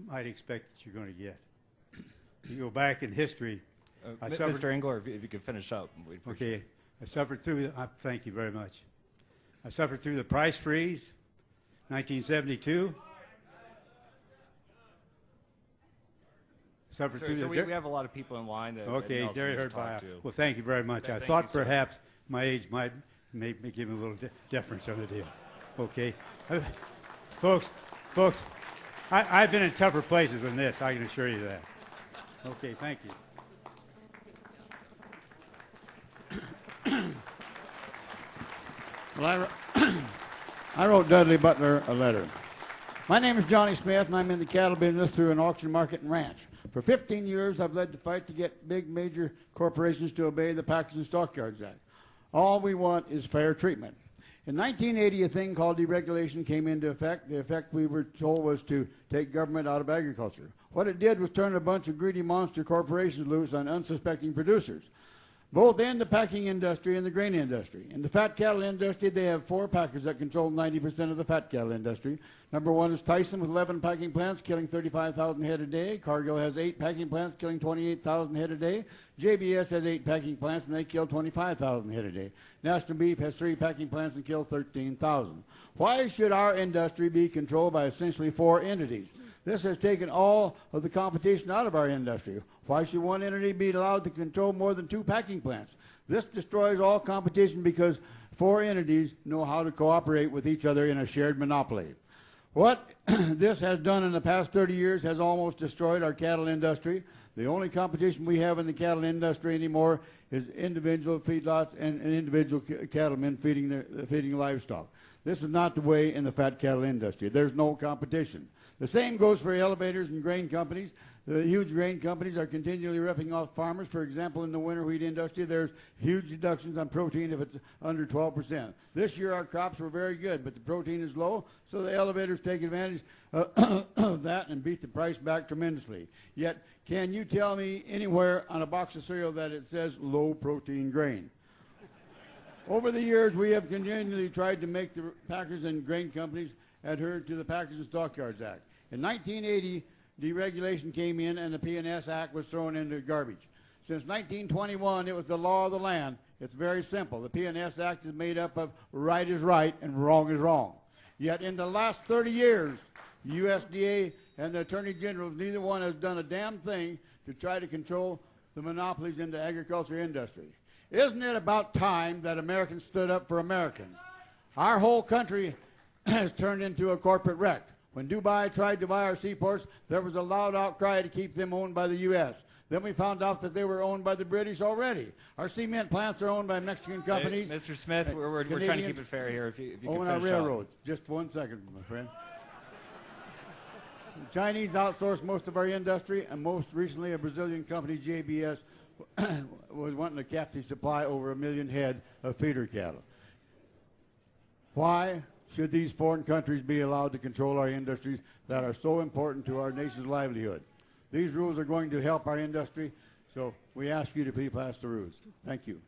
Speaker 21: might expect that you're going to get. You go back in history.
Speaker 22: Mr. Engler, if you could finish up.
Speaker 21: Okay. I suffered through thank you very much. I suffered through the price freeze, 1972.
Speaker 22: We have a lot of people in line that
Speaker 21: okay, Jerry
Speaker 22: Heard
Speaker 21: Herzog. Well, thank you very much. I thought perhaps my age might make me give me a little deference on the deal. Okay. Folks, I've been in tougher places than this, I can assure you that. Okay, thank you.
Speaker 4: Well, I wrote Dudley Butler a letter. My name is Johnny Smith, and I'm in the cattle business through an auction market and ranch. For 15 years, I've led the fight to get big major corporations to obey the Packers and Stockyards Act. All we want is fair treatment. In 1980, a thing called deregulation came into effect. The effect we were told was to take government out of agriculture. What it did was turn a bunch of greedy monster corporations loose on unsuspecting producers, both in the packing industry and the grain industry. In the fat cattle industry, they have 4 packers that control 90% of the fat cattle industry. Number 1 is Tyson with 11 packing plants, killing 35,000 head a day. Cargill has 8 packing plants, killing 28,000 head a day. JBS has 8 packing plants, and they kill 25,000 head a day. National Beef has 3 packing plants and kill 13,000. Why should our industry be controlled by essentially 4 entities? This has taken all of the competition out of our industry. Why should one entity be allowed to control more than 2 packing plants? This destroys all competition because 4 entities know how to cooperate with each other in a shared monopoly. What this has done in the past 30 years has almost destroyed our cattle industry. The only competition we have in the cattle industry anymore is individual feedlots and individual cattlemen feeding livestock. This is not the way in the fat cattle industry. There's no competition. The same goes for elevators and grain companies. The huge grain companies are continually ripping off farmers. For example, in the winter wheat industry, there's huge deductions on protein if it's under 12%. This year our crops were very good, but the protein is low, so the elevators take advantage of that and beat the price back tremendously. Yet, can you tell me anywhere on a box of cereal that it says low protein grain? Over the years, we have continually tried to make the packers and grain companies adhere to the Packers and Stockyards Act. In 1980, deregulation came in and the P&S Act was thrown into garbage. Since 1921, it was the law of the land.
Speaker 2: It's very simple. The P&S Act is made up of right is right and wrong is wrong. Yet in the last 30 years, USDA and the Attorney General, neither one has done a damn thing to try to control the monopolies in the agriculture industry. Isn't it about time that Americans stood up for Americans? Our whole country has turned into a corporate wreck. When Dubai tried to buy our seaports, there was a loud outcry to keep them owned by the U.S. Then we found out that they were owned by the British already. Our cement plants are owned by Mexican companies.
Speaker 22: Hey, Mr. Smith, we're trying to keep it fair here. If you could
Speaker 2: own our
Speaker 22: finish up.
Speaker 2: railroads. Just 1 second, my friend. The Chinese outsource most of our industry, and most recently a Brazilian company, JBS, was wanting a captive supply over 1 million head of feeder cattle. Why should these foreign countries be allowed to control our industries that are so important to our nation's livelihood? These rules are going to help our industry, so we ask you to please pass the rules. Thank you.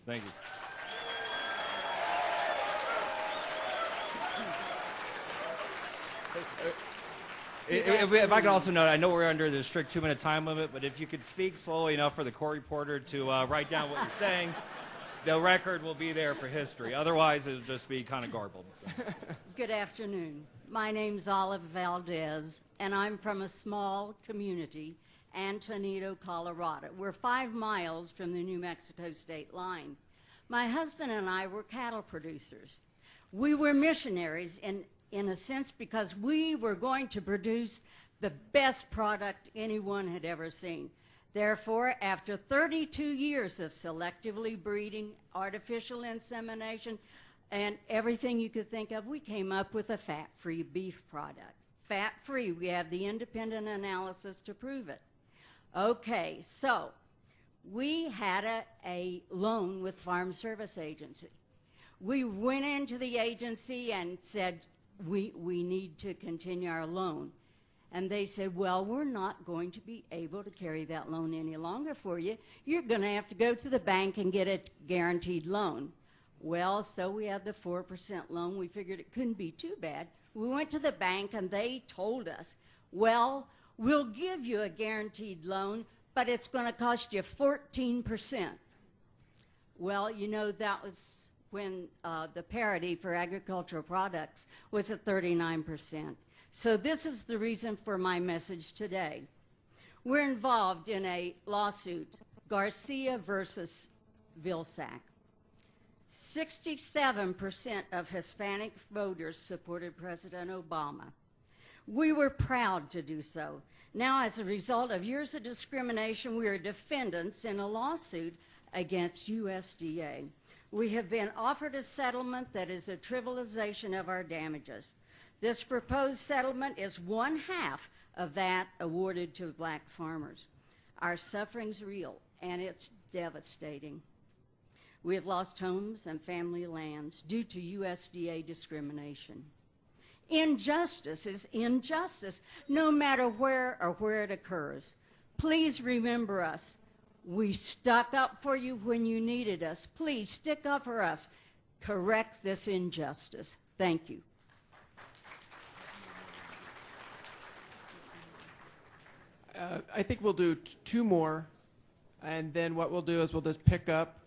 Speaker 22: Thank you. If I could also note, I know we're under the strict 2-minute time limit, but if you could speak slowly enough for the court reporter to write down what you're saying, the record will be there for history. Otherwise, it'll just be kind of garbled. So.
Speaker 5: Good afternoon. My name's Olive Valdez, and I'm from a small community, Antonito, Colorado. We're 5 miles from the New Mexico state line. My husband and I were cattle producers. We were missionaries in a sense because we were going to produce the best product anyone had ever seen. Therefore, after 32 years of selectively breeding, artificial insemination, and everything you could think of, we came up with a fat-free beef product. Fat-free, we have the independent analysis to prove it. Okay, so we had a loan with Farm Service Agency. We went into the agency and said, we need to continue our loan. And they said, well, we're not going to be able to carry that loan any longer for you. You're going to have to go to the bank and get a guaranteed loan. Well, so we had the 4% loan. We figured it couldn't be too bad. We went to the bank and they told us, well, we'll give you a guaranteed loan, but it's going to cost you 14%. Well, you know, that was when the parity for agricultural products was at 39%. So this is the reason for my message today. We're involved in a lawsuit, Garcia versus Vilsack. 67% of Hispanic voters supported President Obama. We were proud to do so. Now, as a result of years of discrimination, we are defendants in a lawsuit against USDA. We have been offered a settlement that is a trivialization of our damages. This proposed settlement is 1/2 of that awarded to black farmers. Our suffering's real, and it's devastating. We have lost homes and family lands due to USDA discrimination. Injustice is injustice, no matter where it occurs. Please remember us. We stuck up for you when you needed us. Please stick up for us. Correct this injustice. Thank you.
Speaker 1: I think we'll do 2 more, and then what we'll do is we'll just pick up.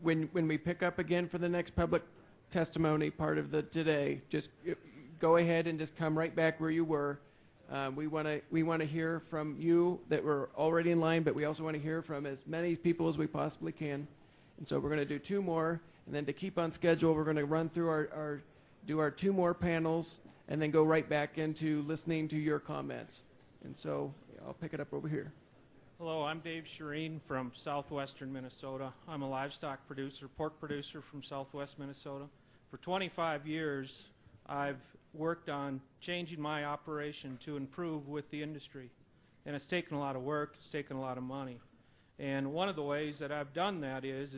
Speaker 1: When we pick up again for the next public testimony part of the today, just go ahead and just come right back where you were. We want to hear from you that were already in line, but we also want to hear from as many people as we possibly can. And so we're going to do 2 more, and then to keep on schedule, we're going to run through do our 2 more panels, and then go right back into listening to your comments. And so I'll pick it up over here.
Speaker 23: Hello, I'm Dave Shireen from southwestern Minnesota. I'm a livestock producer, pork producer from southwest Minnesota. For 25 years, I've worked on changing my operation to improve with the industry. And it's taken a lot of work, it's taken a lot of money. And one of the ways that I've done that is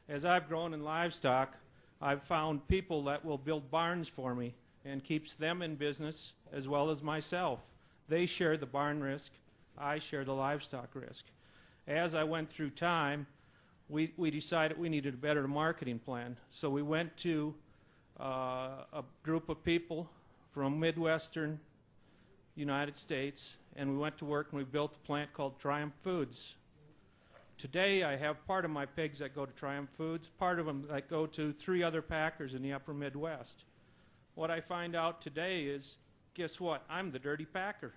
Speaker 23: as I've grown in livestock, I've found people that will build barns for me and keeps them in business as well as myself. They share the barn risk, I share the livestock risk. As I went through time, we decided we needed a better marketing plan. So we went to a group of people from Midwestern United States, and we went to work and we built a plant called Triumph Foods today I have part of my pigs that go to Triumph Foods, part of them that go to 3 other packers in the upper Midwest. What I find out today is, guess what? I'm the dirty packer.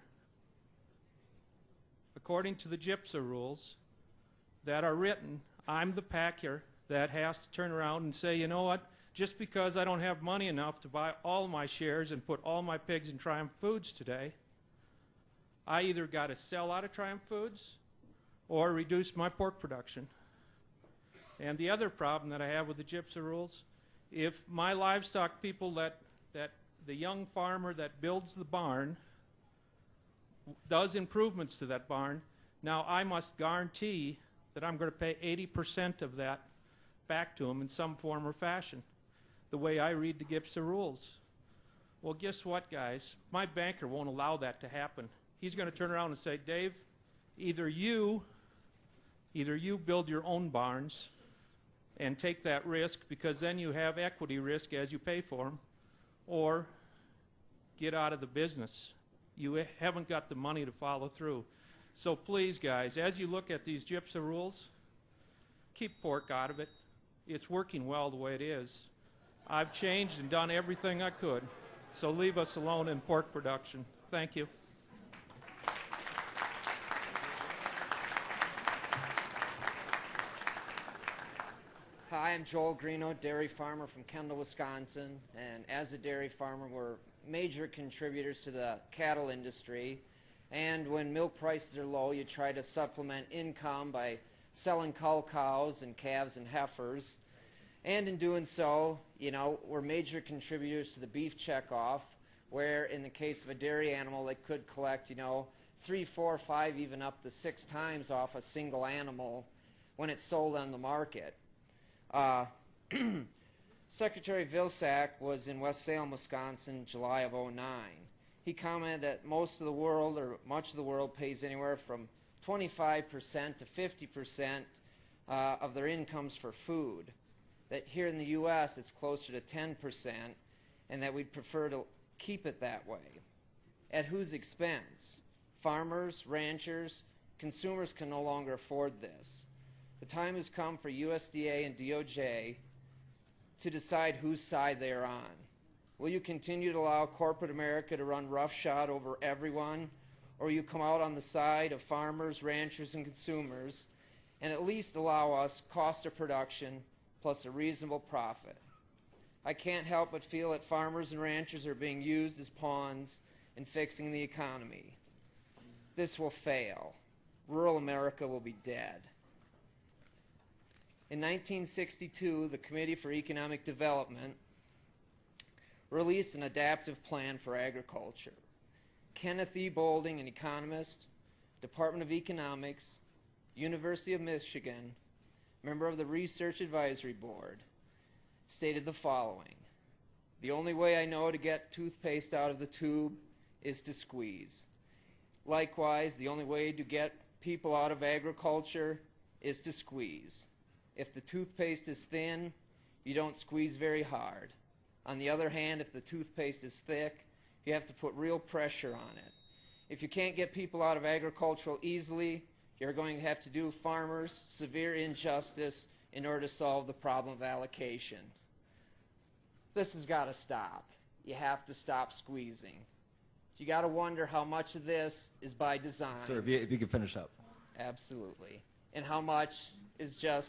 Speaker 23: According to the GIPSA rules that are written, I'm the packer that has to turn around and say, you know what, just because I don't have money enough to buy all my shares and put all my pigs in Triumph Foods today, I either got to sell out of Triumph Foods or reduce my pork production. And the other problem that I have with the GIPSA rules, if my livestock people that the young farmer that builds the barn does improvements to that barn, now I must guarantee that I'm going to pay 80% of that back to him in some form or fashion, the way I read the GIPSA rules. Well, guess what, guys? My banker won't allow that to happen. He's going to turn around and say, Dave, either you build your own barns and take that risk, because then you have equity risk as you pay for them, or get out of the business. You haven't got the money to follow through. So please, guys, as you look at these GIPSA rules, keep pork out of it. It's working well the way it is. I've changed and done everything I could. So leave us alone in pork production. Thank you.
Speaker 6: Hi, I'm Joel Greeno, dairy farmer from Kendall, Wisconsin, and as a dairy farmer, we're major contributors to the cattle industry. And when milk prices are low, you try to supplement income by selling cull cows and calves and heifers. And in doing so, you know, we're major contributors to the beef checkoff, where in the case of a dairy animal, they could collect, you know, 3, 4, 5, even up to 6 times off a single animal when it's sold on the market. Secretary Vilsack was in West Salem, Wisconsin, July of '09. He commented that most of the world, or much of the world, pays anywhere from 25% to 50% of their incomes for food. That here in the U.S. it's closer to 10%, and that we'd prefer to keep it that way. At whose expense? Farmers, ranchers, consumers can no longer afford this. The time has come for USDA and DOJ to decide whose side they are on. Will you continue to allow corporate America to run roughshod over everyone, or will you come out on the side of farmers, ranchers, and consumers and at least allow us cost of production plus a reasonable profit? I can't help but feel that farmers and ranchers are being used as pawns in fixing the economy. This will fail. Rural America will be dead. In 1962, the Committee for Economic Development released an adaptive plan for agriculture. Kenneth E. Boulding, an economist, Department of Economics, University of Michigan, member of the Research Advisory Board, stated the following: the only way I know to get toothpaste out of the tube is to squeeze. Likewise, the only way to get people out of agriculture is to squeeze. If the toothpaste is thin, you don't squeeze very hard. On the other hand, if the toothpaste is thick, you have to put real pressure on it. If you can't get people out of agriculture easily, you're going to have to do farmers severe injustice in order to solve the problem of allocation. This has got to stop. You have to stop squeezing. You got to wonder how much of this is by design.
Speaker 22: Sir, if you could finish up.
Speaker 6: Absolutely. And how much is just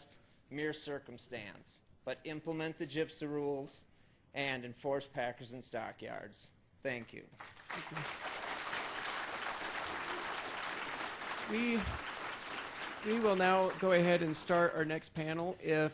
Speaker 6: mere circumstance. But implement the GIPSA rules and enforce Packers and Stockyards. Thank you.
Speaker 1: We will now go ahead and start our next panel. If